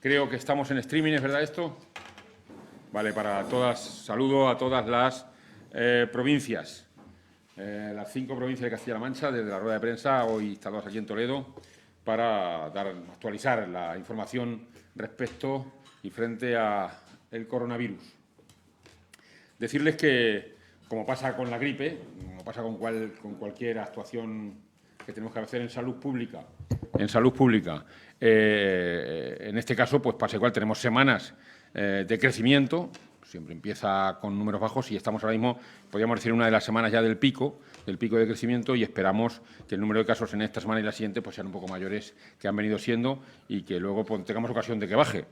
Creo que estamos en streaming, ¿es verdad esto? Vale, para todas, saludo a todas las provincias, las 5 provincias de Castilla-La Mancha, desde la rueda de prensa, hoy instalados aquí en Toledo, para actualizar la información respecto y frente al coronavirus. Decirles que, como pasa con la gripe, como pasa con cualquier actuación que tenemos que hacer en salud pública, en este caso, pues pasa igual, tenemos semanas de crecimiento, siempre empieza con números bajos y estamos ahora mismo, podríamos decir, una de las semanas ya del pico de crecimiento, y esperamos que el número de casos en esta semana y la siguiente pues sean un poco mayores que han venido siendo y que luego pues, tengamos ocasión de que baje.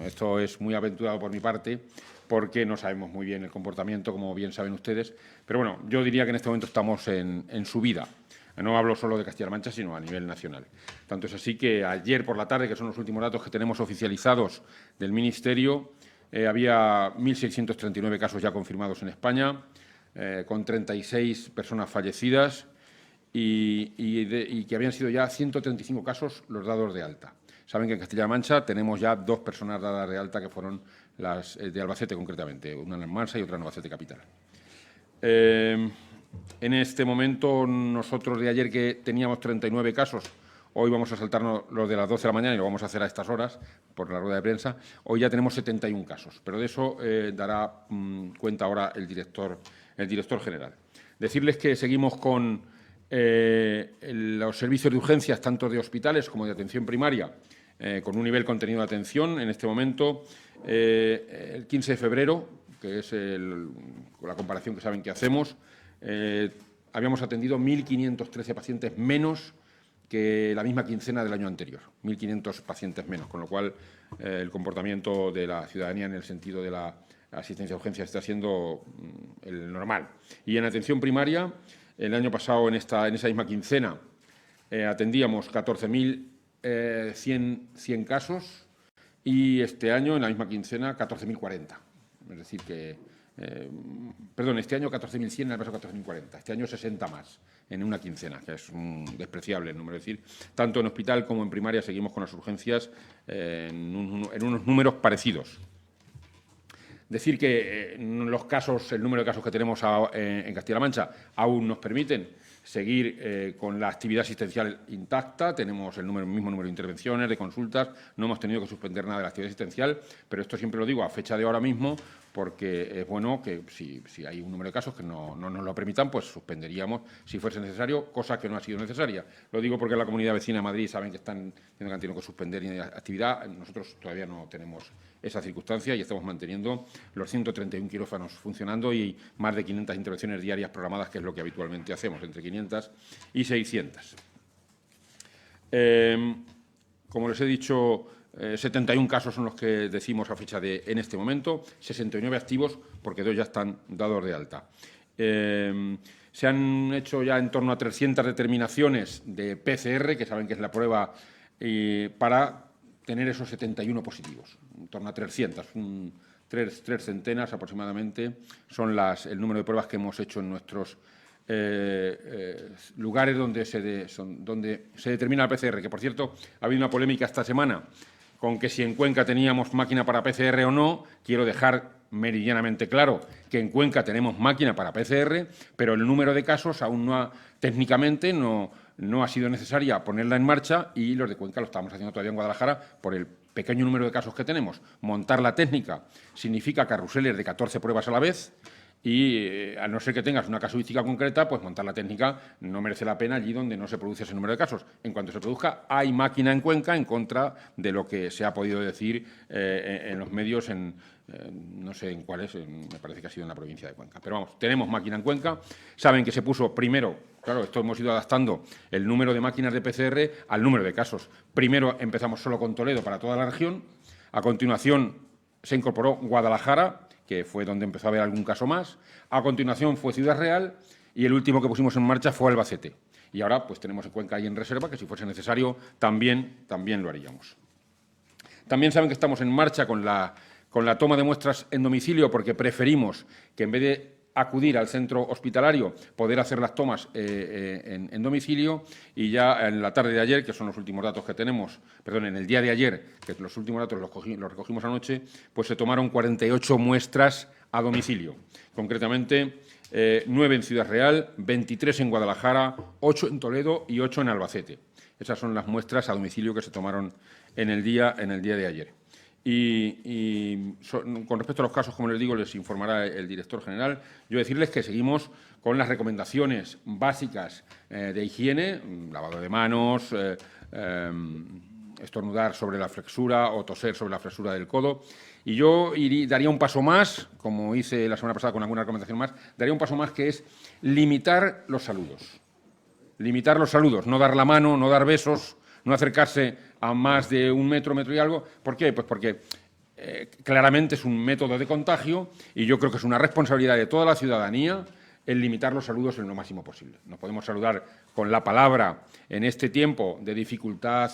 Esto es muy aventurado por mi parte porque no sabemos muy bien el comportamiento, como bien saben ustedes, pero bueno, yo diría que en este momento estamos en subida. No hablo solo de Castilla-La Mancha, sino a nivel nacional. Tanto es así que ayer por la tarde, que son los últimos datos que tenemos oficializados del Ministerio, había 1.639 casos ya confirmados en España, con 36 personas fallecidas y que habían sido ya 135 casos los dados de alta. Saben que en Castilla-La Mancha tenemos ya 2 personas dadas de alta, que fueron las de Albacete concretamente, una en Almansa y otra en Albacete capital. En este momento, nosotros de ayer que teníamos 39 casos, hoy vamos a saltarnos los de las 12 de la mañana y lo vamos a hacer a estas horas por la rueda de prensa. Hoy ya tenemos 71 casos, pero de eso dará cuenta ahora el director general. Decirles que seguimos con los servicios de urgencias, tanto de hospitales como de atención primaria, con un nivel contenido de atención. En este momento, el 15 de febrero, que es la comparación que saben que hacemos, habíamos atendido 1.513 pacientes menos que la misma quincena del año anterior, 1.500 pacientes menos, con lo cual el comportamiento de la ciudadanía en el sentido de la asistencia de urgencias está siendo el normal. Y en atención primaria, el año pasado, en esa misma quincena, atendíamos 14.100 casos y este año, en la misma quincena, 14.040. Es decir, que este año 14.100, en el pasado 14.040. Este año 60 más en una quincena, que es despreciable el número. Es decir, tanto en hospital como en primaria seguimos con las urgencias en unos números parecidos. Decir que el número de casos que tenemos en Castilla-La Mancha aún nos permiten seguir con la actividad asistencial intacta. Tenemos el mismo número de intervenciones, de consultas. No hemos tenido que suspender nada de la actividad asistencial, pero esto siempre lo digo a fecha de ahora mismo, porque es bueno que si hay un número de casos que no nos lo permitan, pues suspenderíamos si fuese necesario, cosa que no ha sido necesaria. Lo digo porque la comunidad vecina de Madrid saben que han tenido que suspender actividad. Nosotros todavía no tenemos esa circunstancia y estamos manteniendo los 131 quirófanos funcionando y más de 500 intervenciones diarias programadas, que es lo que habitualmente hacemos, entre 500 y 600. Como les he dicho, 71 casos son los que decimos a fecha de en este momento, 69 activos, porque 2 ya están dados de alta. Se han hecho ya en torno a 300 determinaciones de PCR, que saben que es la prueba para tener esos 71 positivos, en torno a 300, tres centenas aproximadamente, son el número de pruebas que hemos hecho en nuestros lugares donde se determina el PCR, que, por cierto, ha habido una polémica esta semana con que si en Cuenca teníamos máquina para PCR o no. Quiero dejar meridianamente claro que en Cuenca tenemos máquina para PCR, pero el número de casos aún técnicamente no ha sido necesaria ponerla en marcha, y los de Cuenca lo estamos haciendo todavía en Guadalajara por el pequeño número de casos que tenemos. Montar la técnica significa carruseles de 14 pruebas a la vez, y a no ser que tengas una casuística concreta, pues montar la técnica no merece la pena allí donde no se produce ese número de casos. En cuanto se produzca, hay máquina en Cuenca, en contra de lo que se ha podido decir en los medios, no sé en cuáles, me parece que ha sido en la provincia de Cuenca. Pero vamos, tenemos máquina en Cuenca. Saben que se puso primero, claro, esto hemos ido adaptando el número de máquinas de PCR al número de casos. Primero empezamos solo con Toledo para toda la región. A continuación se incorporó Guadalajara, que fue donde empezó a haber algún caso más. A continuación fue Ciudad Real y el último que pusimos en marcha fue Albacete. Y ahora pues tenemos en Cuenca ahí en reserva, que si fuese necesario también lo haríamos. También saben que estamos en marcha con la toma de muestras en domicilio, porque preferimos que en vez de acudir al centro hospitalario, poder hacer las tomas en domicilio, y ya en la tarde de ayer, que son los últimos datos que tenemos, perdón, en el día de ayer, que los últimos datos los recogimos anoche, pues se tomaron 48 muestras a domicilio. Concretamente, 9 en Ciudad Real, 23 en Guadalajara, 8 en Toledo y 8 en Albacete. Esas son las muestras a domicilio que se tomaron en el día de ayer. Con respecto a los casos, como les digo, les informará el director general. Yo decirles que seguimos con las recomendaciones básicas de higiene, lavado de manos, estornudar sobre la flexura o toser sobre la flexura del codo. Y yo daría un paso más, como hice la semana pasada con alguna recomendación más, daría un paso más, que es limitar los saludos. Limitar los saludos, no dar la mano, no dar besos, no acercarse a más de 1 metro, metro y algo. ¿Por qué? Pues porque claramente es un método de contagio y yo creo que es una responsabilidad de toda la ciudadanía el limitar los saludos en lo máximo posible. No podemos saludar con la palabra en este tiempo de dificultad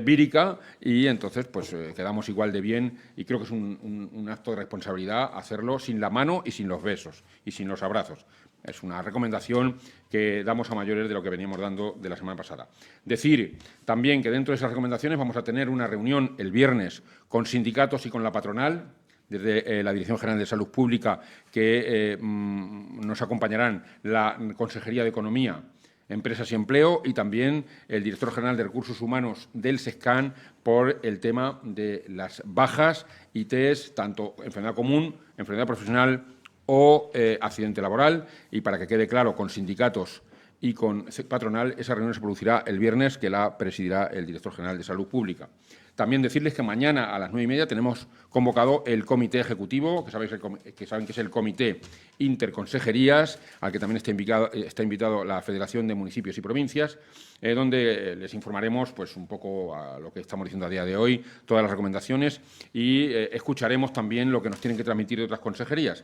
vírica y entonces pues quedamos igual de bien, y creo que es un acto de responsabilidad hacerlo sin la mano y sin los besos y sin los abrazos. Es una recomendación que damos a mayores de lo que veníamos dando de la semana pasada. Decir también que dentro de esas recomendaciones vamos a tener una reunión el viernes con sindicatos y con la patronal, desde la Dirección General de Salud Pública, que nos acompañarán la Consejería de Economía, Empresas y Empleo, y también el director general de Recursos Humanos del SESCAN, por el tema de las bajas y test, tanto enfermedad común, enfermedad profesional o accidente laboral. Y para que quede claro, con sindicatos y con patronal, esa reunión se producirá el viernes, que la presidirá el director general de Salud Pública. También decirles que mañana a las 9:30 tenemos convocado el comité ejecutivo, que saben que es el comité interconsejerías, al que también está invitado la Federación de Municipios y Provincias, donde les informaremos pues un poco a lo que estamos diciendo a día de hoy, todas las recomendaciones, y escucharemos también lo que nos tienen que transmitir de otras consejerías.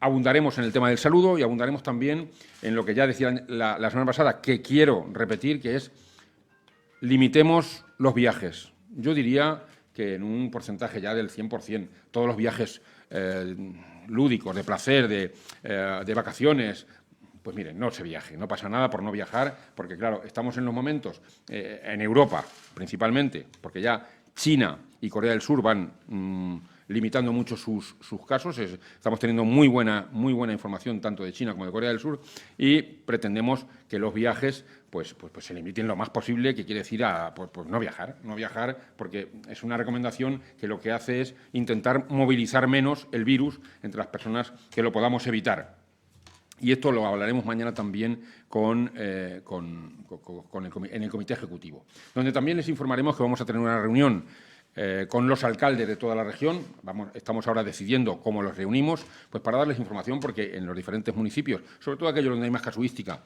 Abundaremos en el tema del saludo y abundaremos también en lo que ya decía la semana pasada, que quiero repetir, que es: limitemos los viajes. Yo diría que en un porcentaje ya del 100%, todos los viajes lúdicos, de placer, de vacaciones, pues miren, no se viaje, no pasa nada por no viajar, porque claro, estamos en los momentos, en Europa principalmente, porque ya China y Corea del Sur van limitando mucho sus casos. Estamos teniendo muy buena información tanto de China como de Corea del Sur, y pretendemos que los viajes pues se limiten lo más posible, que quiere decir pues no viajar, porque es una recomendación que lo que hace es intentar movilizar menos el virus entre las personas que lo podamos evitar. Y esto lo hablaremos mañana también en el comité ejecutivo, donde también les informaremos que vamos a tener una reunión con los alcaldes de toda la región. Estamos ahora decidiendo cómo los reunimos, pues para darles información, porque en los diferentes municipios, sobre todo aquellos donde hay más casuística,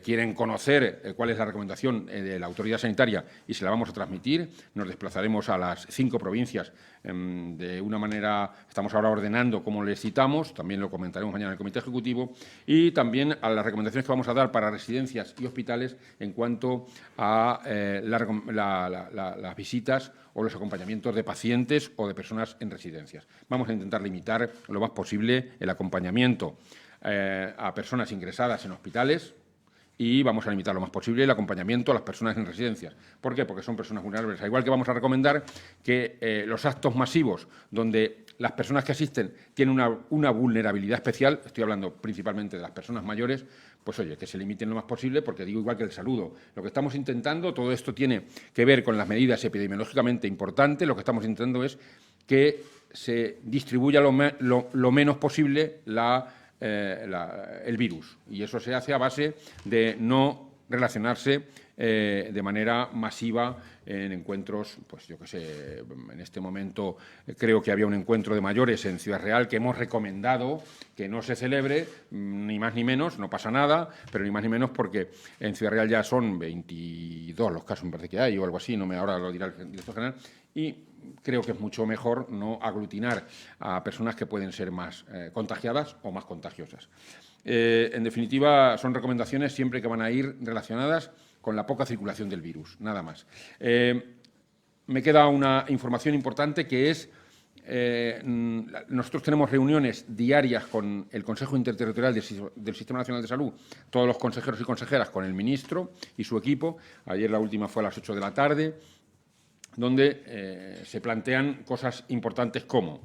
quieren conocer cuál es la recomendación de la autoridad sanitaria, y se la vamos a transmitir. Nos desplazaremos a las 5 provincias de una manera. Estamos ahora ordenando cómo les citamos, también lo comentaremos mañana en el comité ejecutivo, y también a las recomendaciones que vamos a dar para residencias y hospitales en cuanto a las visitas o los acompañamientos de pacientes o de personas en residencias. Vamos a intentar limitar lo más posible el acompañamiento a personas ingresadas en hospitales, y vamos a limitar lo más posible el acompañamiento a las personas en residencias. ¿Por qué? Porque son personas vulnerables. Al igual que vamos a recomendar que los actos masivos donde las personas que asisten tienen una vulnerabilidad especial, estoy hablando principalmente de las personas mayores, pues oye, que se limiten lo más posible, porque digo, igual que el saludo. Lo que estamos intentando, todo esto tiene que ver con las medidas epidemiológicamente importantes, lo que estamos intentando es que se distribuya lo menos posible el virus, y eso se hace a base de no relacionarse de manera masiva en encuentros. Pues yo qué sé, en este momento creo que había un encuentro de mayores en Ciudad Real que hemos recomendado que no se celebre, ni más ni menos, no pasa nada, pero ni más ni menos porque en Ciudad Real ya son 22 los casos, me parece que hay, o algo así, ahora lo dirá el director general, y creo que es mucho mejor no aglutinar a personas que pueden ser más contagiadas o más contagiosas. En definitiva, son recomendaciones siempre que van a ir relacionadas con la poca circulación del virus, nada más. Me queda una información importante, que es nosotros tenemos reuniones diarias con el Consejo Interterritorial del Sistema Nacional de Salud, todos los consejeros y consejeras con el ministro y su equipo. Ayer la última fue a las 8 de la tarde, donde se plantean cosas importantes como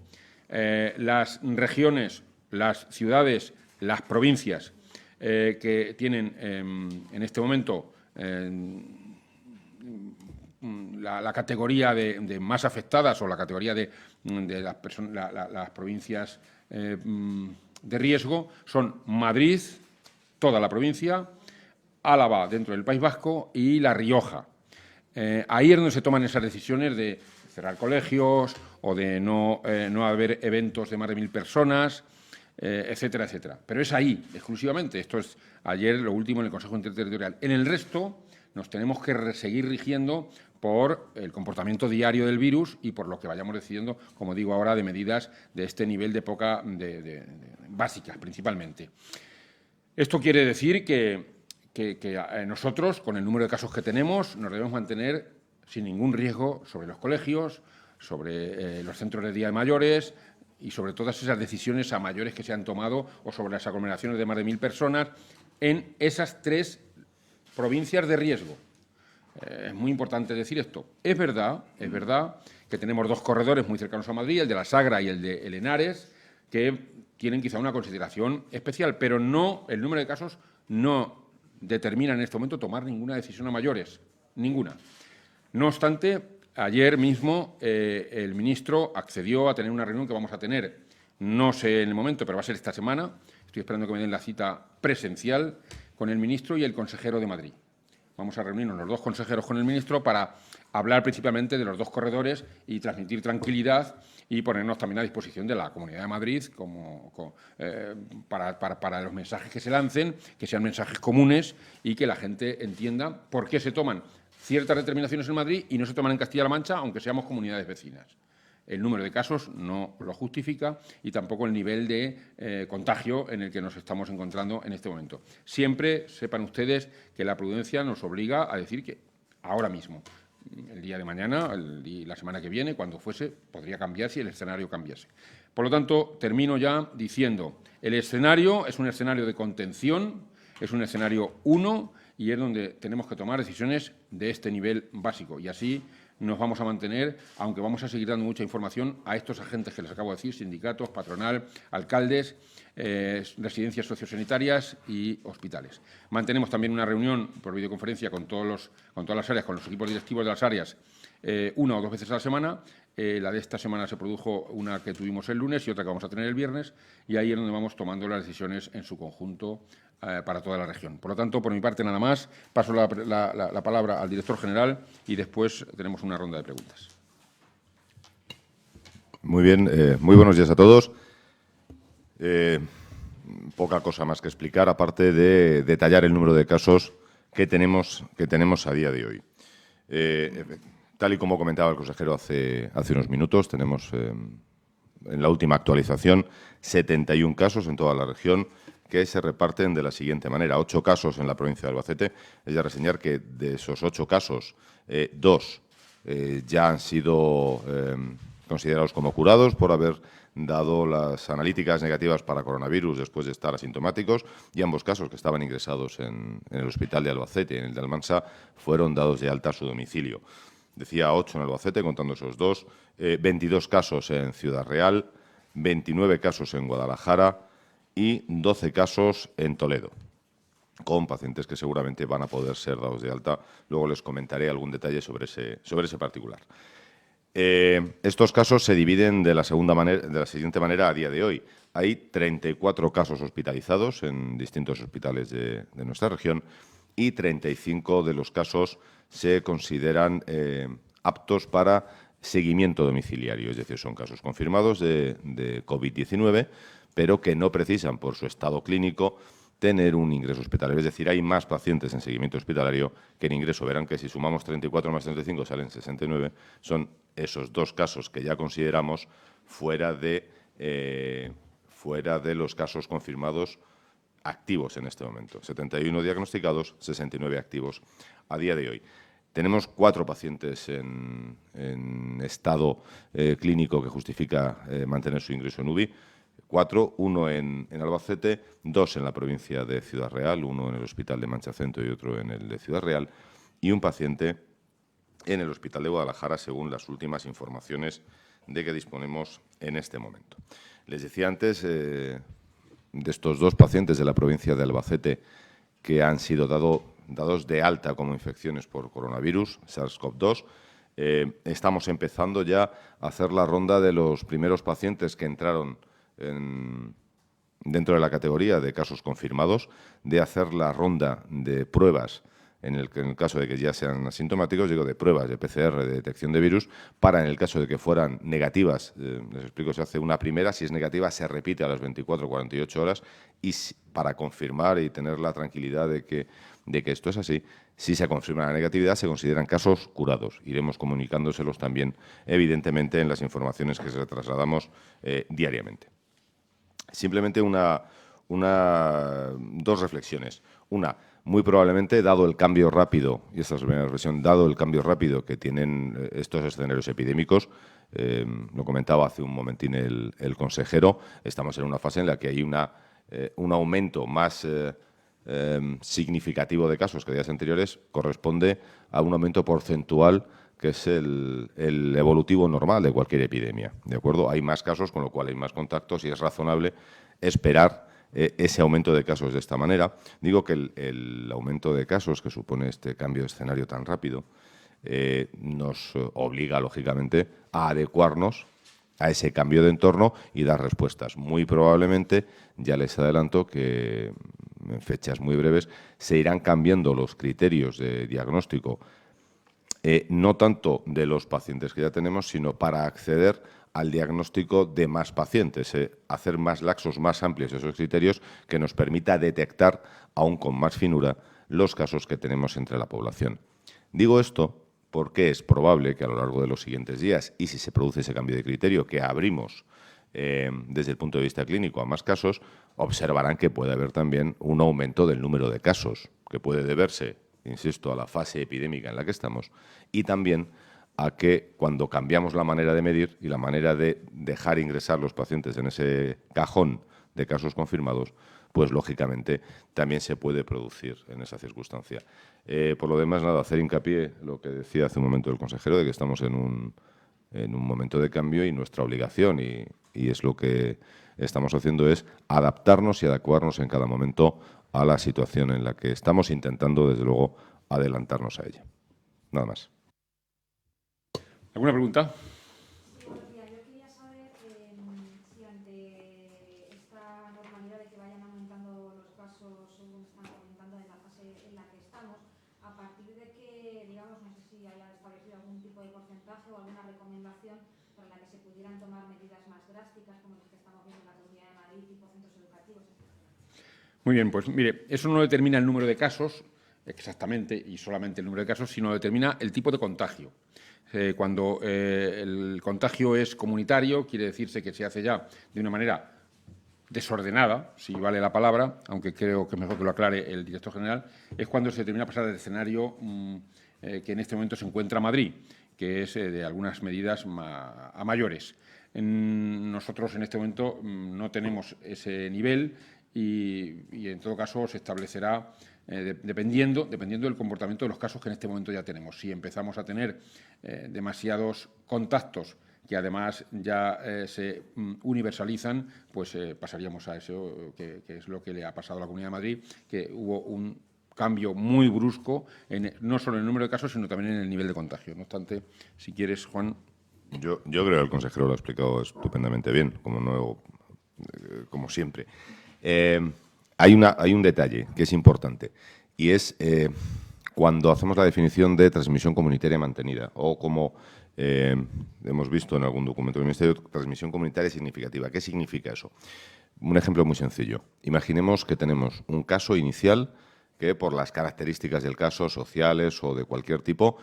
las regiones, las ciudades, las provincias que tienen en este momento la categoría de más afectadas o la categoría de las provincias de riesgo son Madrid, toda la provincia, Álava dentro del País Vasco y La Rioja. Ahí es donde se toman esas decisiones de cerrar colegios o de no haber eventos de más de 1.000 personas, etcétera, etcétera. Pero es ahí, exclusivamente. Esto es ayer lo último en el Consejo Interterritorial. En el resto nos tenemos que seguir rigiendo por el comportamiento diario del virus y por lo que vayamos decidiendo, como digo ahora, de medidas de este nivel de básicas, principalmente. Esto quiere decir que nosotros, con el número de casos que tenemos, nos debemos mantener sin ningún riesgo sobre los colegios, sobre los centros de día de mayores y sobre todas esas decisiones a mayores que se han tomado o sobre las aglomeraciones de más de 1.000 personas en esas 3 provincias de riesgo. Es muy importante decir esto. Es verdad que tenemos 2 corredores muy cercanos a Madrid, el de la Sagra y el de Henares, que tienen quizá una consideración especial, pero no, el número de casos no determina en este momento tomar ninguna decisión a mayores, ninguna. No obstante, ayer mismo el ministro accedió a tener una reunión que vamos a tener, no sé en el momento, pero va a ser esta semana. Estoy esperando que me den la cita presencial con el ministro y el consejero de Madrid. Vamos a reunirnos los 2 consejeros con el ministro para hablar principalmente de los 2 corredores y transmitir tranquilidad y ponernos también a disposición de la Comunidad de Madrid para los mensajes que se lancen, que sean mensajes comunes y que la gente entienda por qué se toman ciertas determinaciones en Madrid y no se toman en Castilla-La Mancha, aunque seamos comunidades vecinas. El número de casos no lo justifica y tampoco el nivel de contagio en el que nos estamos encontrando en este momento. Siempre sepan ustedes que la prudencia nos obliga a decir que ahora mismo, el día de mañana, la semana que viene, cuando fuese, podría cambiar si el escenario cambiase. Por lo tanto, termino ya diciendo, el escenario es un escenario de contención, es un escenario 1 y es donde tenemos que tomar decisiones de este nivel básico. Y así nos vamos a mantener, aunque vamos a seguir dando mucha información a estos agentes que les acabo de decir, sindicatos, patronal, alcaldes, residencias sociosanitarias y hospitales. Mantenemos también una reunión por videoconferencia con todas las áreas, con los equipos directivos de las áreas, 1 o 2 veces a la semana. La de esta semana se produjo una que tuvimos el lunes y otra que vamos a tener el viernes, y ahí es donde vamos tomando las decisiones en su conjunto para toda la región. Por lo tanto, por mi parte, nada más. Paso la palabra al director general y después tenemos una ronda de preguntas. Muy bien, muy buenos días a todos. Poca cosa más que explicar, aparte de detallar el número de casos que tenemos a día de hoy. Tal y como comentaba el consejero hace unos minutos, tenemos en la última actualización 71 casos en toda la región que se reparten de la siguiente manera. 8 casos en la provincia de Albacete. Es de reseñar que de esos 8 casos, 2 ya han sido considerados como curados por haber dado las analíticas negativas para coronavirus después de estar asintomáticos, y ambos casos que estaban ingresados en el hospital de Albacete y en el de Almansa fueron dados de alta a su domicilio. Decía 8 en Albacete, contando esos 2, 22 casos en Ciudad Real, 29 casos en Guadalajara y 12 casos en Toledo, con pacientes que seguramente van a poder ser dados de alta. Luego les comentaré algún detalle sobre ese particular. Estos casos se dividen de la siguiente manera a día de hoy. Hay 34 casos hospitalizados en distintos hospitales de nuestra región y 35 de los casos se consideran aptos para seguimiento domiciliario, es decir, son casos confirmados de COVID-19, pero que no precisan, por su estado clínico, tener un ingreso hospitalario. Es decir, hay más pacientes en seguimiento hospitalario que en ingreso. Verán que si sumamos 34 más 35 salen 69. Son esos 2 casos que ya consideramos fuera de los casos confirmados activos en este momento. 71 diagnosticados, 69 activos a día de hoy. Tenemos 4 pacientes en estado clínico que justifica mantener su ingreso en UBI. 4, 1 en Albacete, 2 en la provincia de Ciudad Real, 1 en el Hospital de Manchacento y otro en el de Ciudad Real, y un paciente en el Hospital de Guadalajara, según las últimas informaciones de que disponemos en este momento. Les decía antes de estos 2 pacientes de la provincia de Albacete que han sido dados de alta como infecciones por coronavirus, SARS-CoV-2. Estamos empezando ya a hacer la ronda de los primeros pacientes que entraron dentro de la categoría de casos confirmados, de hacer la ronda de pruebas, en el caso de que ya sean asintomáticos, digo, de pruebas de PCR, de detección de virus, para en el caso de que fueran negativas, les explico, se hace una primera, si es negativa se repite a las 24 o 48 horas, y para confirmar y tener la tranquilidad de que esto es así, si se confirma la negatividad se consideran casos curados. Iremos comunicándoselos también, evidentemente, en las informaciones que se trasladamos diariamente. Simplemente dos reflexiones. Una, muy probablemente, dado el cambio rápido, y esta es la primera reflexión, dado el cambio rápido que tienen estos escenarios epidémicos, lo comentaba hace un momentín el consejero, estamos en una fase en la que hay un aumento más significativo de casos que días anteriores, corresponde a un aumento porcentual que es el evolutivo normal de cualquier epidemia, ¿de acuerdo? Hay más casos, con lo cual hay más contactos y es razonable esperar ese aumento de casos de esta manera. Digo que el aumento de casos que supone este cambio de escenario tan rápido nos obliga, lógicamente, a adecuarnos a ese cambio de entorno y dar respuestas. Muy probablemente, ya les adelanto que en fechas muy breves se irán cambiando los criterios de diagnóstico, no tanto de los pacientes que ya tenemos, sino para acceder al diagnóstico de más pacientes, hacer más laxos, más amplios esos criterios que nos permita detectar, aún con más finura, los casos que tenemos entre la población. Digo esto porque es probable que a lo largo de los siguientes días, y si se produce ese cambio de criterio que abrimos desde el punto de vista clínico a más casos, observarán que puede haber también un aumento del número de casos, que puede deberse, insisto, a la fase epidémica en la que estamos, y también a que cuando cambiamos la manera de medir y la manera de dejar ingresar los pacientes en ese cajón de casos confirmados, pues lógicamente también se puede producir en esa circunstancia. Por lo demás, nada, hacer hincapié en lo que decía hace un momento el consejero, de que estamos en un momento de cambio y nuestra obligación, y es lo que estamos haciendo, es adaptarnos y adecuarnos en cada momento a la situación en la que estamos, intentando, desde luego, adelantarnos a ella. Nada más. ¿Alguna pregunta? Sí, buenos días. Yo quería saber si ante esta normalidad de que vayan aumentando los casos, según están aumentando en la fase en la que estamos, a partir de que, digamos, no sé si haya establecido algún tipo de porcentaje o alguna recomendación para la que se pudieran tomar medidas más drásticas, como las que estamos viendo en la Comunidad de Madrid, tipo centros educativos, etc. Muy bien, pues mire, eso no determina el número de casos exactamente y solamente el número de casos, sino determina el tipo de contagio. Cuando el contagio es comunitario, quiere decirse que se hace ya de una manera desordenada, si vale la palabra, aunque creo que es mejor que lo aclare el director general, es cuando se termina de pasar del escenario que en este momento se encuentra Madrid, que es de algunas medidas a mayores. Nosotros en este momento no tenemos ese nivel y en todo caso se establecerá dependiendo del comportamiento de los casos que en este momento ya tenemos. Si empezamos a tener demasiados contactos que además ya se universalizan, pues pasaríamos a eso, que es lo que le ha pasado a la Comunidad de Madrid, que hubo un cambio muy brusco, no solo en el número de casos, sino también en el nivel de contagio. No obstante, si quieres, Juan. Yo creo que el consejero lo ha explicado estupendamente bien, como siempre. Hay un detalle que es importante, y es cuando hacemos la definición de transmisión comunitaria mantenida, o como hemos visto en algún documento del Ministerio, transmisión comunitaria significativa. ¿Qué significa eso? Un ejemplo muy sencillo. Imaginemos que tenemos un caso inicial que, por las características del caso, sociales o de cualquier tipo,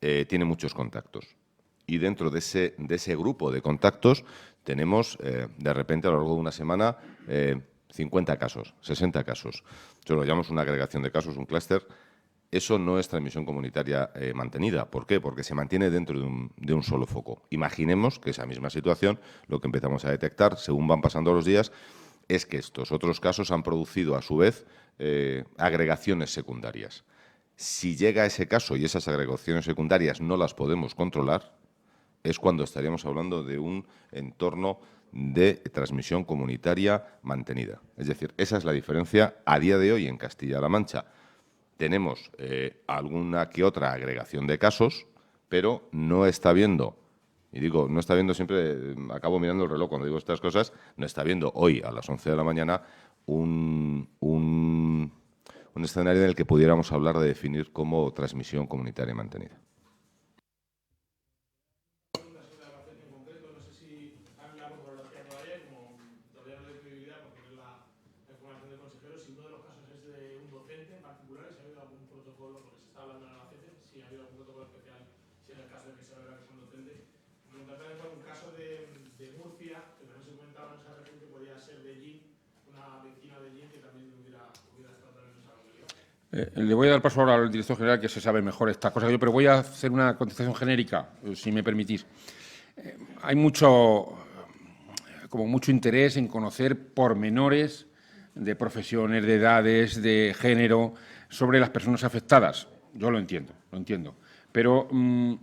tiene muchos contactos. Y dentro de ese grupo de contactos tenemos, de repente, a lo largo de una semana, 50 casos, 60 casos. Eso lo llamamos una agregación de casos, un clúster. eso no es transmisión comunitaria mantenida. ¿Por qué? Porque se mantiene dentro de un solo foco. Imaginemos que esa misma situación, lo que empezamos a detectar según van pasando los días, es que estos otros casos han producido, a su vez, agregaciones secundarias. Si llega ese caso y esas agregaciones secundarias no las podemos controlar, es cuando estaríamos hablando de un entorno de transmisión comunitaria mantenida. Es decir, esa es la diferencia a día de hoy en Castilla-La Mancha. Tenemos alguna que otra agregación de casos, pero no está habiendo, y digo, no está habiendo siempre, acabo mirando el reloj cuando digo estas cosas, no está habiendo hoy a las 11 de la mañana un escenario en el que pudiéramos hablar de definir como transmisión comunitaria mantenida. Le voy a dar paso ahora al director general, que se sabe mejor estas cosas que yo, pero voy a hacer una contestación genérica, si me permitís. Hay mucho interés en conocer pormenores de profesiones, de edades, de género, sobre las personas afectadas. Yo lo entiendo. Pero a mí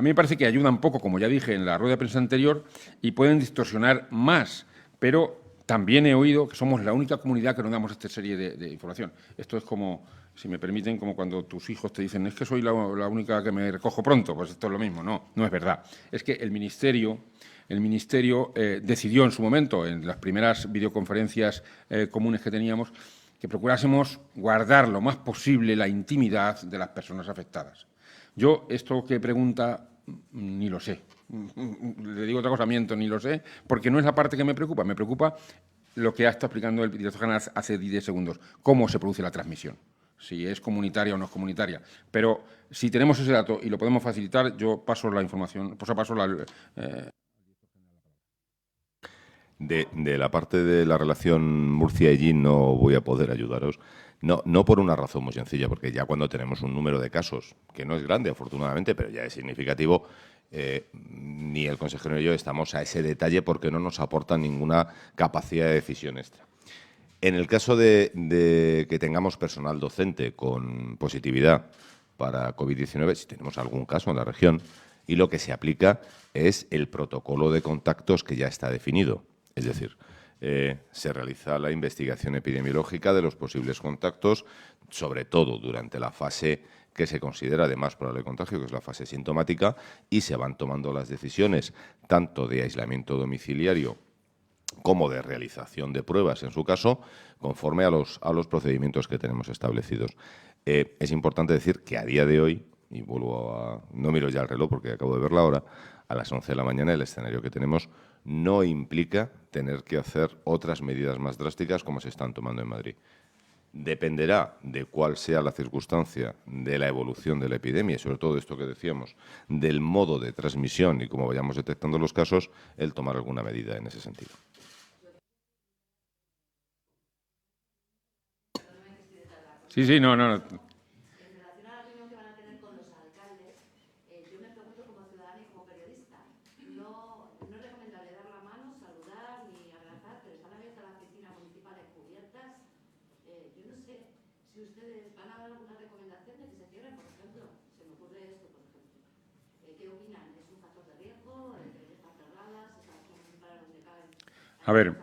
me parece que ayudan poco, como ya dije en la rueda de prensa anterior, y pueden distorsionar más. Pero también he oído que somos la única comunidad que no damos esta serie de información. Esto es como, si me permiten, como cuando tus hijos te dicen, es que soy la única que me recojo pronto. Pues esto es lo mismo. No es verdad. Es que el Ministerio decidió en su momento, en las primeras videoconferencias comunes que teníamos, que procurásemos guardar lo más posible la intimidad de las personas afectadas. Yo esto que pregunta ni lo sé. Le digo otra cosa, miento, ni lo sé, porque no es la parte que me preocupa. Me preocupa lo que ha estado explicando el director general hace 10 segundos, cómo se produce la transmisión, si es comunitaria o no es comunitaria. Pero si tenemos ese dato y lo podemos facilitar, yo paso la información, De la parte de la relación Murcia-Ellín no voy a poder ayudaros. No por una razón muy sencilla, porque ya cuando tenemos un número de casos, que no es grande afortunadamente, pero ya es significativo, ni el consejero ni yo estamos a ese detalle porque no nos aporta ninguna capacidad de decisión extra. En el caso de que tengamos personal docente con positividad para COVID-19, si tenemos algún caso en la región, y lo que se aplica es el protocolo de contactos que ya está definido. Es decir, se realiza la investigación epidemiológica de los posibles contactos, sobre todo durante la fase que se considera de más probable contagio, que es la fase sintomática, y se van tomando las decisiones tanto de aislamiento domiciliario como de realización de pruebas, en su caso, conforme a los procedimientos que tenemos establecidos. Es importante decir que a día de hoy, y no miro ya el reloj porque acabo de ver la hora, a las 11 de la mañana el escenario que tenemos no implica tener que hacer otras medidas más drásticas como se están tomando en Madrid. Dependerá de cuál sea la circunstancia de la evolución de la epidemia y, sobre todo, esto que decíamos, del modo de transmisión y cómo vayamos detectando los casos, el tomar alguna medida en ese sentido. Sí, no. A ver,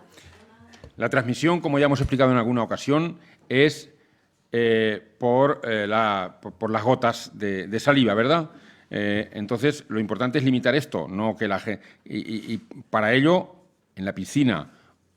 la transmisión, como ya hemos explicado en alguna ocasión, es por las gotas de saliva, ¿verdad? Entonces, lo importante es limitar esto, no que la gente... Y para ello, en la piscina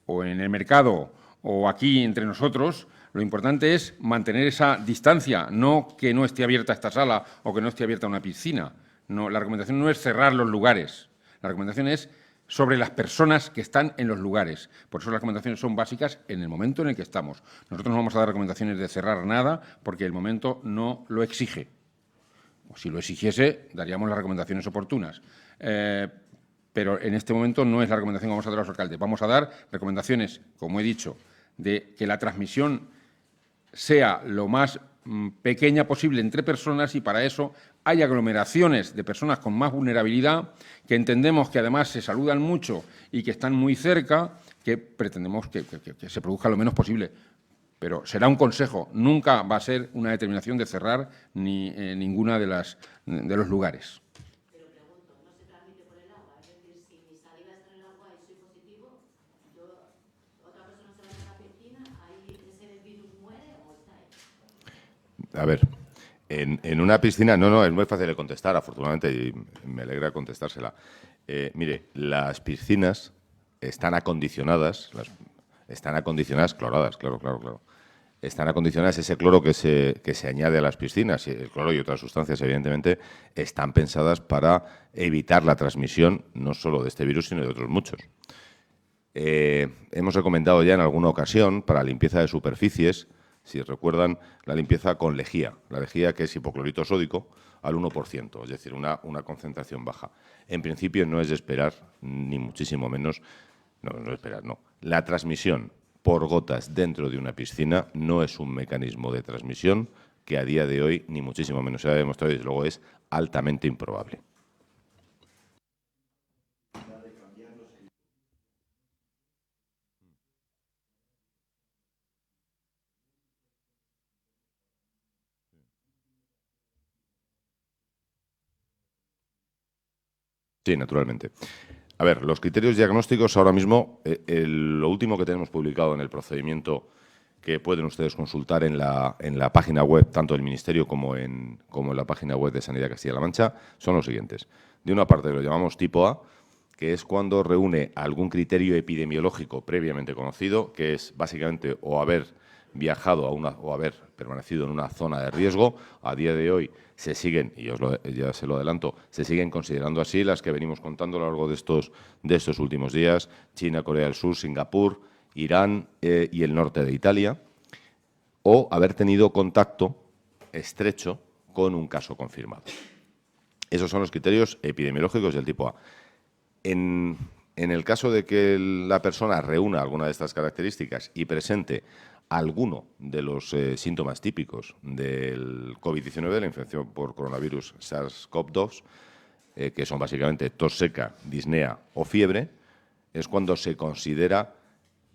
o en el mercado o aquí entre nosotros, lo importante es mantener esa distancia, no que no esté abierta esta sala o que no esté abierta una piscina. No, la recomendación no es cerrar los lugares, la recomendación es sobre las personas que están en los lugares. Por eso las recomendaciones son básicas en el momento en el que estamos. Nosotros no vamos a dar recomendaciones de cerrar nada porque el momento no lo exige. O si lo exigiese, daríamos las recomendaciones oportunas. Pero en este momento no es la recomendación que vamos a dar a los alcaldes. Vamos a dar recomendaciones, como he dicho, de que la transmisión sea lo más pequeña posible entre personas, y para eso hay aglomeraciones de personas con más vulnerabilidad que entendemos que además se saludan mucho y que están muy cerca, que pretendemos que se produzca lo menos posible. Pero será un consejo, nunca va a ser una determinación de cerrar ni ninguna de los lugares. Pero pregunto, ¿no se transmite por el agua? Es decir, si mi saliva está en el agua y soy positivo, otra persona se va a la piscina, ¿ahí ese virus muere o está ahí? A ver, en una piscina, no, es muy fácil de contestar, afortunadamente, y me alegra contestársela. Mire, las piscinas están acondicionadas, cloradas, claro. Están acondicionadas, ese cloro que se añade a las piscinas, y el cloro y otras sustancias, evidentemente, están pensadas para evitar la transmisión no solo de este virus, sino de otros muchos. Hemos recomendado ya en alguna ocasión para limpieza de superficies, si recuerdan, la limpieza con lejía. La lejía, que es hipoclorito sódico al 1%, es decir, una concentración baja. En principio no es de esperar, ni muchísimo menos, no es esperar, no. La transmisión por gotas dentro de una piscina no es un mecanismo de transmisión que a día de hoy, ni muchísimo menos se ha demostrado, y desde luego es altamente improbable. Sí, naturalmente. A ver, los criterios diagnósticos ahora mismo, lo último que tenemos publicado en el procedimiento que pueden ustedes consultar en la página web, tanto del Ministerio como en la página web de Sanidad Castilla-La Mancha, son los siguientes. De una parte lo llamamos tipo A, que es cuando reúne algún criterio epidemiológico previamente conocido, que es básicamente o haber viajado o haber permanecido en una zona de riesgo. A día de hoy se siguen, y ya se lo adelanto, se siguen considerando así las que venimos contando a lo largo de estos últimos días: China, Corea del Sur, Singapur, Irán y el norte de Italia, o haber tenido contacto estrecho con un caso confirmado. Esos son los criterios epidemiológicos del tipo A. En el caso de que la persona reúna alguna de estas características y presente alguno de los síntomas típicos del COVID-19, de la infección por coronavirus SARS-CoV-2, que son básicamente tos seca, disnea o fiebre, es cuando se considera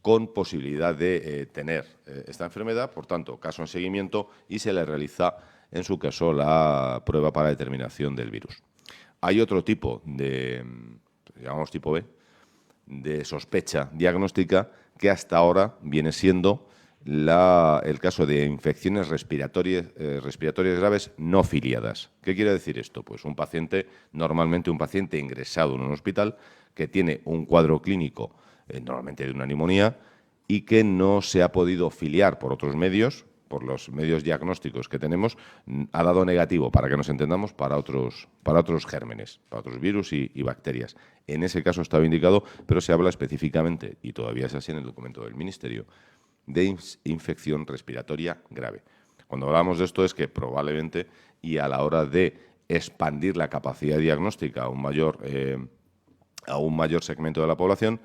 con posibilidad de tener esta enfermedad, por tanto, caso en seguimiento, y se le realiza, en su caso, la prueba para determinación del virus. Hay otro tipo de, llamamos tipo B, de sospecha diagnóstica, que hasta ahora viene siendo el caso de infecciones respiratorias graves no filiadas. ¿Qué quiere decir esto? Pues normalmente un paciente ingresado en un hospital que tiene un cuadro clínico, normalmente de una neumonía, y que no se ha podido filiar por otros medios, por los medios diagnósticos que tenemos, ha dado negativo, para que nos entendamos, para otros gérmenes, para otros virus y bacterias. En ese caso estaba indicado, pero se habla específicamente, y todavía es así en el documento del Ministerio, de infección respiratoria grave. Cuando hablamos de esto es que probablemente, y a la hora de expandir la capacidad diagnóstica a un mayor segmento de la población,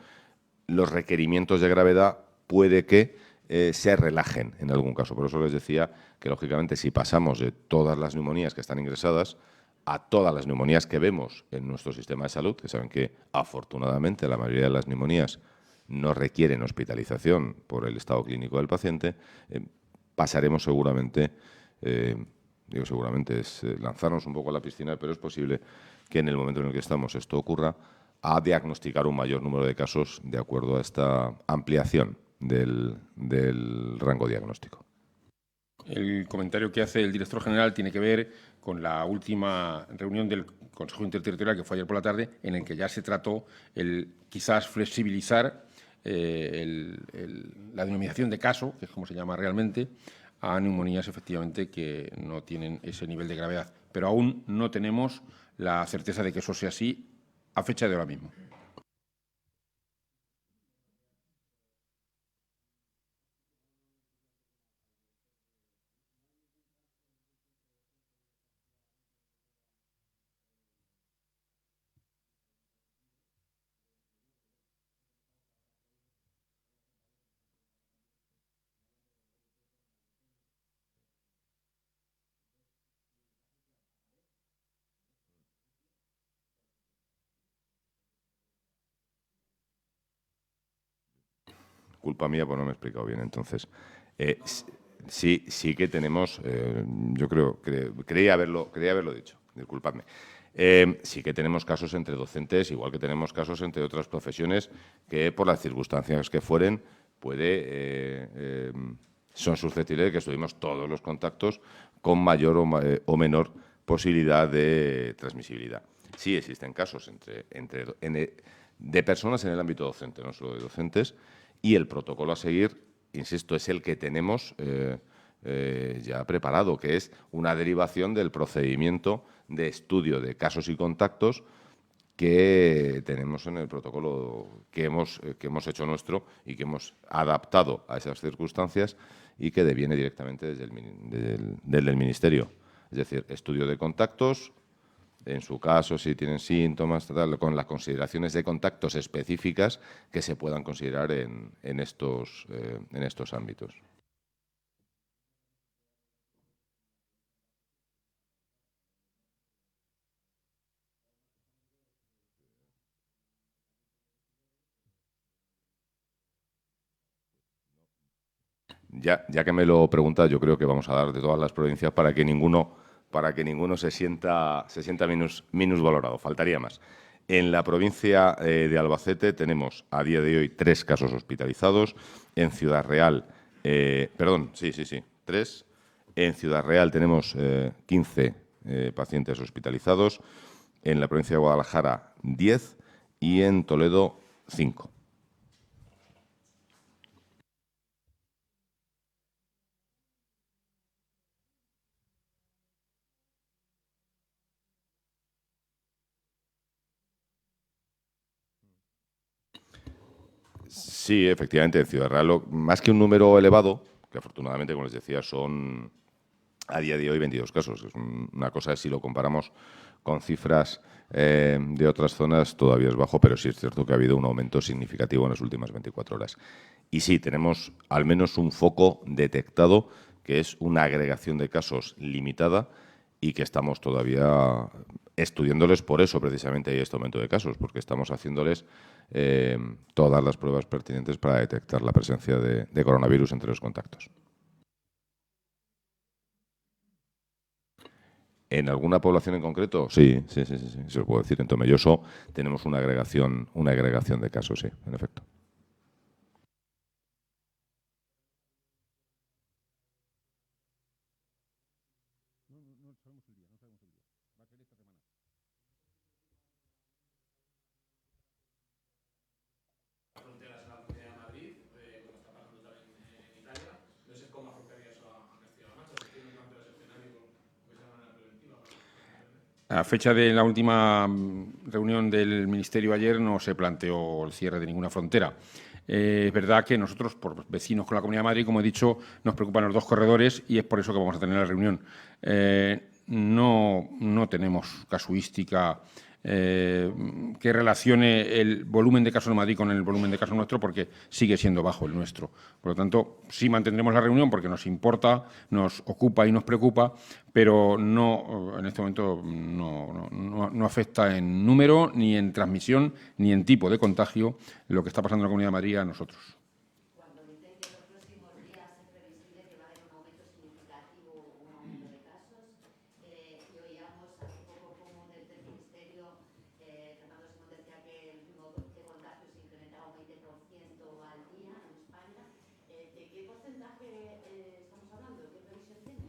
los requerimientos de gravedad puede que se relajen en algún caso. Por eso les decía que, lógicamente, si pasamos de todas las neumonías que están ingresadas a todas las neumonías que vemos en nuestro sistema de salud, que saben que, afortunadamente, la mayoría de las neumonías no requieren hospitalización por el estado clínico del paciente, pasaremos seguramente, seguramente es lanzarnos un poco a la piscina, pero es posible que en el momento en el que estamos esto ocurra, a diagnosticar un mayor número de casos de acuerdo a esta ampliación del rango diagnóstico. El comentario que hace el director general tiene que ver con la última reunión del Consejo Interterritorial, que fue ayer por la tarde, en el que ya se trató el quizás flexibilizar la denominación de caso, que es como se llama realmente, a neumonías efectivamente que no tienen ese nivel de gravedad. Pero aún no tenemos la certeza de que eso sea así a fecha de ahora mismo. culpa mía, pues no me he explicado bien. Entonces, sí que tenemos, yo creía haberlo dicho, disculpadme. Sí que tenemos casos entre docentes, igual que tenemos casos entre otras profesiones, que por las circunstancias que fueren, son susceptibles de que estuvimos todos los contactos con mayor o menor posibilidad de transmisibilidad. Sí existen casos de personas en el ámbito docente, no solo de docentes, y el protocolo a seguir, insisto, es el que tenemos ya preparado, que es una derivación del procedimiento de estudio de casos y contactos que tenemos en el protocolo que hemos hecho nuestro y que hemos adaptado a esas circunstancias y que deviene directamente desde el Ministerio. Es decir, estudio de contactos, en su caso, si tienen síntomas, con las consideraciones de contactos específicas que se puedan considerar en estos ámbitos. Ya que me lo pregunta, yo creo que vamos a dar de todas las provincias para que ninguno se sienta minusvalorado. Faltaría más. En la provincia de Albacete tenemos a día de hoy 3 casos hospitalizados. En Ciudad Real, 3. En Ciudad Real tenemos 15 pacientes hospitalizados. En la provincia de Guadalajara, 10. Y en Toledo, 5. Sí, efectivamente, en Ciudad Real, más que un número elevado, que afortunadamente, como les decía, son a día de hoy 22 casos. Es una cosa, si lo comparamos con cifras de otras zonas, todavía es bajo, pero sí es cierto que ha habido un aumento significativo en las últimas 24 horas. Y sí, tenemos al menos un foco detectado, que es una agregación de casos limitada y que estamos todavía estudiándoles por eso, precisamente, hay este aumento de casos, porque estamos haciéndoles todas las pruebas pertinentes para detectar la presencia de coronavirus entre los contactos. ¿En alguna población en concreto? Sí, se lo puedo decir. En Tomelloso tenemos una agregación de casos, sí, en efecto. A fecha de la última reunión del Ministerio ayer no se planteó el cierre de ninguna frontera. Es verdad que nosotros, por vecinos con la Comunidad de Madrid, como he dicho, nos preocupan los 2 corredores y es por eso que vamos a tener la reunión. No tenemos casuística que relacione el volumen de casos en Madrid con el volumen de casos nuestro, porque sigue siendo bajo el nuestro. Por lo tanto, sí mantendremos la reunión porque nos importa, nos ocupa y nos preocupa, pero no, en este momento no afecta en número, ni en transmisión, ni en tipo de contagio lo que está pasando en la Comunidad de Madrid a nosotros. Cuando dicen que en los próximos días es previsible que va a haber un aumento significativo, un aumento de casos, y oíamos hace poco como desde el Ministerio, Fernando Simón decía que el ritmo de contagio se incrementaba un 20% al día en España. ¿De qué porcentaje estamos hablando? ¿Qué previsión tiene?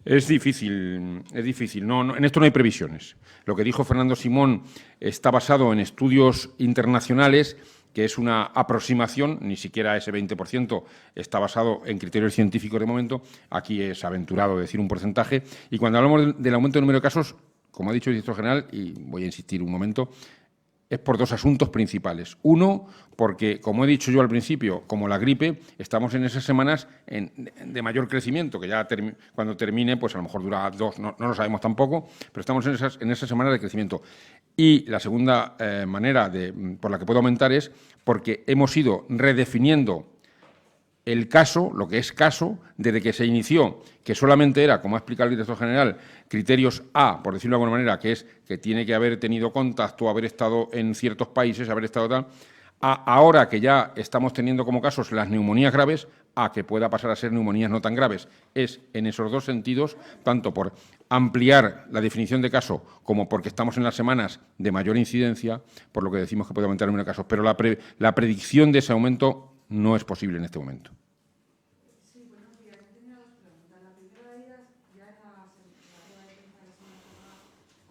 Es difícil. En esto no hay previsiones. Lo que dijo Fernando Simón está basado en estudios internacionales, que es una aproximación, ni siquiera ese 20% está basado en criterios científicos de momento. Aquí es aventurado decir un porcentaje. Y cuando hablamos del aumento del número de casos, como ha dicho el director general, y voy a insistir un momento, es por 2 asuntos principales. Uno, porque, como he dicho yo al principio, como la gripe, estamos en esas semanas de mayor crecimiento, que ya cuando termine, pues a lo mejor dura 2, no lo sabemos tampoco, pero estamos en esas semanas de crecimiento. Y la segunda manera por la que puede aumentar es porque hemos ido redefiniendo el caso, lo que es caso, desde que se inició, que solamente era, como ha explicado el director general, criterios A, por decirlo de alguna manera, que es que tiene que haber tenido contacto, haber estado en ciertos países, haber estado tal, ahora que ya estamos teniendo como casos las neumonías graves, a que pueda pasar a ser neumonías no tan graves. Es en esos dos sentidos, tanto por ampliar la definición de caso como porque estamos en las semanas de mayor incidencia, por lo que decimos que puede aumentar el número de casos. Pero la predicción de ese aumento no es posible en este momento. Sí, buenos días. Yo tenía dos preguntas. La primera de ellas, ya en la rueda de prensa de la semana pasada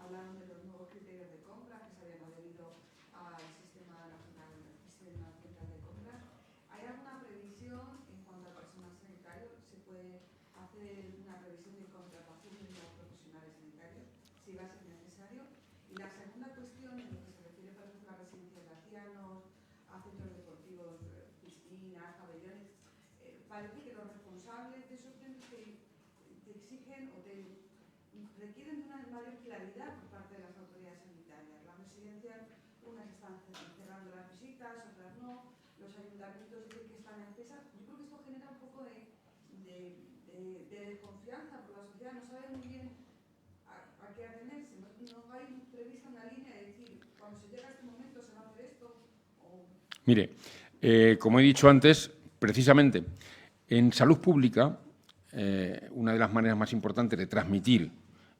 hablaron de los nuevos criterios de compra que se habían adherido al sistema nacional, sistema central de compras. ¿Hay alguna previsión en cuanto al personal sanitario? ¿Se puede hacer una revisión de contratación de los profesionales sanitarios si va a ser necesario? Y la segunda cuestión, en lo que se refiere, por ejemplo, a residencias de ancianos, a centros deportivos, piscinas, pabellones, parece que los responsables de esos centros te exigen o te requieren de una mayor claridad por parte de las autoridades sanitarias. Las residencias, unas están cerrando las visitas, otras no. Los ayuntamientos dicen que están excesas. Yo creo que esto genera un poco de desconfianza por la sociedad. No sabe muy bien a qué atenerse. No hay prevista una línea de decir, cuando se llega a este momento se va a hacer esto. Mire, como he dicho antes, precisamente en salud pública, una de las maneras más importantes de transmitir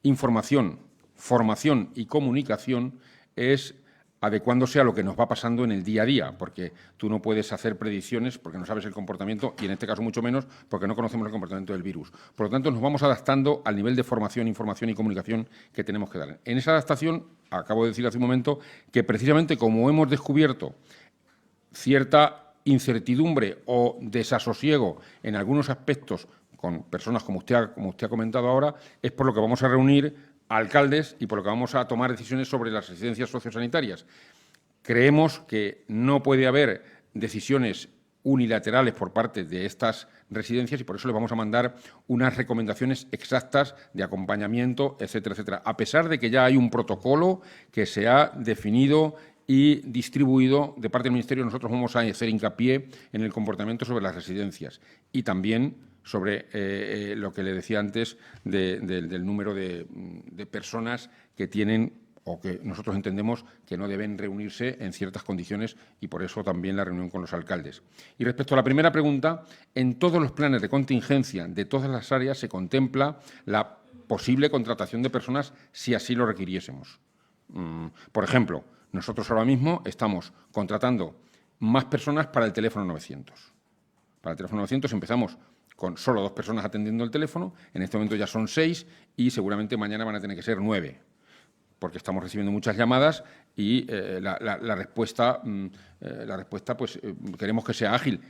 información, formación y comunicación es adecuándose a lo que nos va pasando en el día a día, porque tú no puedes hacer predicciones porque no sabes el comportamiento y, en este caso, mucho menos porque no conocemos el comportamiento del virus. Por lo tanto, nos vamos adaptando al nivel de formación, información y comunicación que tenemos que dar. En esa adaptación, acabo de decir hace un momento, que precisamente como hemos descubierto cierta incertidumbre o desasosiego en algunos aspectos con personas como usted ha comentado ahora, es por lo que vamos a reunir a alcaldes y por lo que vamos a tomar decisiones sobre las residencias sociosanitarias. Creemos que no puede haber decisiones unilaterales por parte de estas residencias y por eso les vamos a mandar unas recomendaciones exactas de acompañamiento, etcétera, etcétera, a pesar de que ya hay un protocolo que se ha definido y distribuido de parte del Ministerio. Nosotros vamos a hacer hincapié en el comportamiento sobre las residencias y también sobre lo que le decía antes del número de personas que tienen o que nosotros entendemos que no deben reunirse en ciertas condiciones y por eso también la reunión con los alcaldes. Y respecto a la primera pregunta, en todos los planes de contingencia de todas las áreas se contempla la posible contratación de personas si así lo requiriésemos. Por ejemplo, nosotros ahora mismo estamos contratando más personas para el teléfono 900. Para el teléfono 900 empezamos con solo 2 personas atendiendo el teléfono, en este momento ya son 6 y seguramente mañana van a tener que ser 9, porque estamos recibiendo muchas llamadas y la respuesta pues queremos que sea ágil.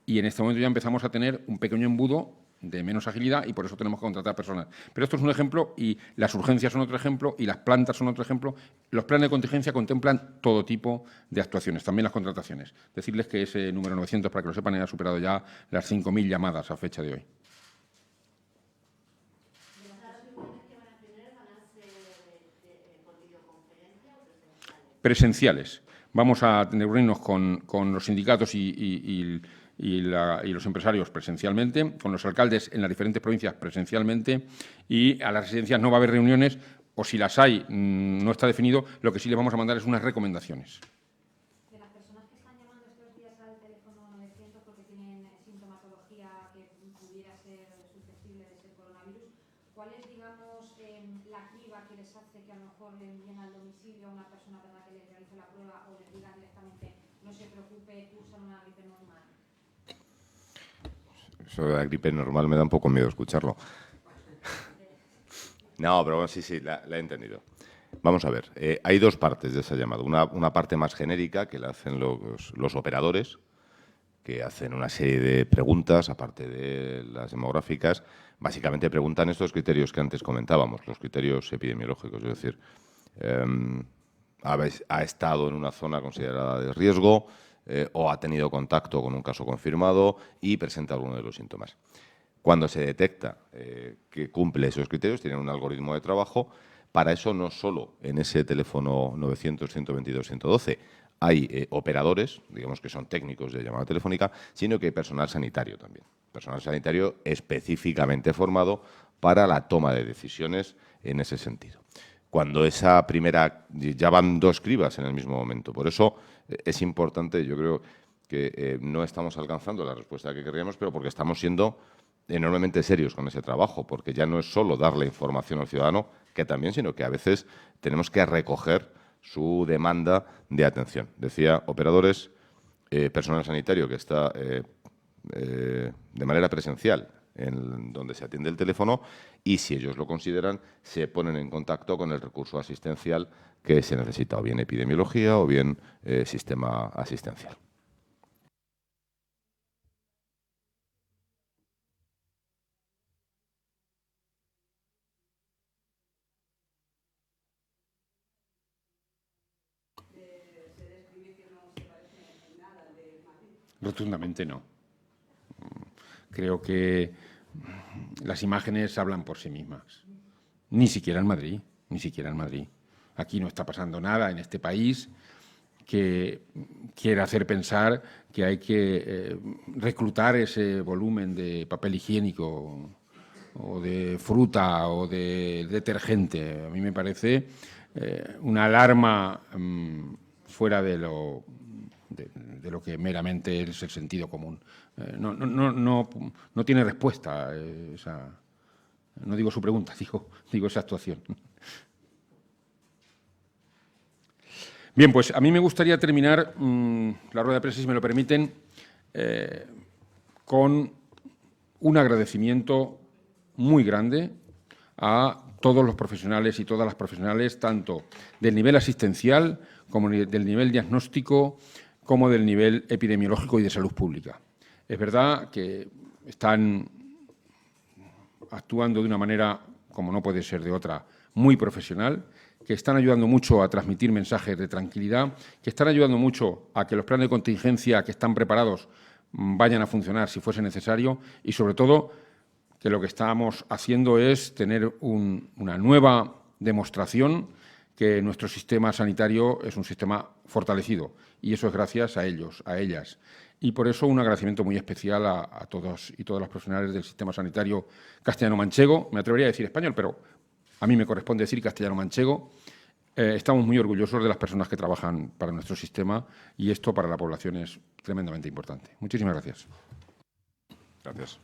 Y en este momento ya empezamos a tener un pequeño embudo de menos agilidad y por eso tenemos que contratar personas. Pero esto es un ejemplo y las urgencias son otro ejemplo y las plantas son otro ejemplo. Los planes de contingencia contemplan todo tipo de actuaciones, también las contrataciones. Decirles que ese número 900, para que lo sepan, ha superado ya las 5.000 llamadas a fecha de hoy. ¿Las reuniones que van a tener van a ser por videoconferencia o presenciales? Presenciales. Vamos a reunirnos con los sindicatos y los empresarios presencialmente, con los alcaldes en las diferentes provincias presencialmente y a las residencias no va a haber reuniones o si las hay no está definido, lo que sí les vamos a mandar es unas recomendaciones. De las personas que están llamando estos días al teléfono 900 porque tienen sintomatología que pudiera ser susceptible de ser coronavirus, ¿cuál es, digamos, la criba que les hace que a lo mejor le envíen al domicilio a una persona para que les realice la prueba o les digan directamente no se preocupe, cursan una gripe normal? Eso de la gripe normal me da un poco miedo escucharlo. No, pero bueno, sí, la he entendido. Vamos a ver, hay dos partes de esa llamada. Una parte más genérica que la hacen los operadores, que hacen una serie de preguntas, aparte de las demográficas. Básicamente preguntan estos criterios que antes comentábamos, los criterios epidemiológicos. Es decir, ha estado en una zona considerada de riesgo o ha tenido contacto con un caso confirmado y presenta alguno de los síntomas. Cuando se detecta que cumple esos criterios, tienen un algoritmo de trabajo. Para eso no solo en ese teléfono 900, 122, 112 hay operadores, digamos que son técnicos de llamada telefónica, sino que hay personal sanitario también. Personal sanitario específicamente formado para la toma de decisiones en ese sentido. cuando esa primera, ya van 2 cribas en el mismo momento. Por eso es importante, yo creo que no estamos alcanzando la respuesta que queríamos, pero porque estamos siendo enormemente serios con ese trabajo, porque ya no es solo dar la información al ciudadano, que también, sino que a veces tenemos que recoger su demanda de atención. Decía, operadores, personal sanitario que está de manera presencial en donde se atiende el teléfono y, si ellos lo consideran, se ponen en contacto con el recurso asistencial que se necesita, o bien epidemiología o bien sistema asistencial. Rotundamente no. Creo que las imágenes hablan por sí mismas. Ni siquiera en Madrid, ni siquiera en Madrid. Aquí no está pasando nada en este país que quiera hacer pensar que hay que reclutar ese volumen de papel higiénico o de fruta o de detergente. A mí me parece una alarma fuera de lo que meramente es el sentido común. No tiene respuesta no digo su pregunta, digo esa actuación. Bien, pues a mí me gustaría terminar la rueda de prensa, si me lo permiten, con un agradecimiento muy grande a todos los profesionales y todas las profesionales, tanto del nivel asistencial como del nivel diagnóstico, como del nivel epidemiológico y de salud pública. Es verdad que están actuando de una manera, como no puede ser de otra, muy profesional, que están ayudando mucho a transmitir mensajes de tranquilidad, que están ayudando mucho a que los planes de contingencia que están preparados vayan a funcionar si fuese necesario y, sobre todo, que lo que estamos haciendo es tener una nueva demostración que nuestro sistema sanitario es un sistema fortalecido y eso es gracias a ellos, a ellas. Y por eso un agradecimiento muy especial a todos y todas las profesionales del sistema sanitario castellano-manchego. Me atrevería a decir español, pero a mí me corresponde decir castellano-manchego. Estamos muy orgullosos de las personas que trabajan para nuestro sistema y esto para la población es tremendamente importante. Muchísimas gracias. Gracias.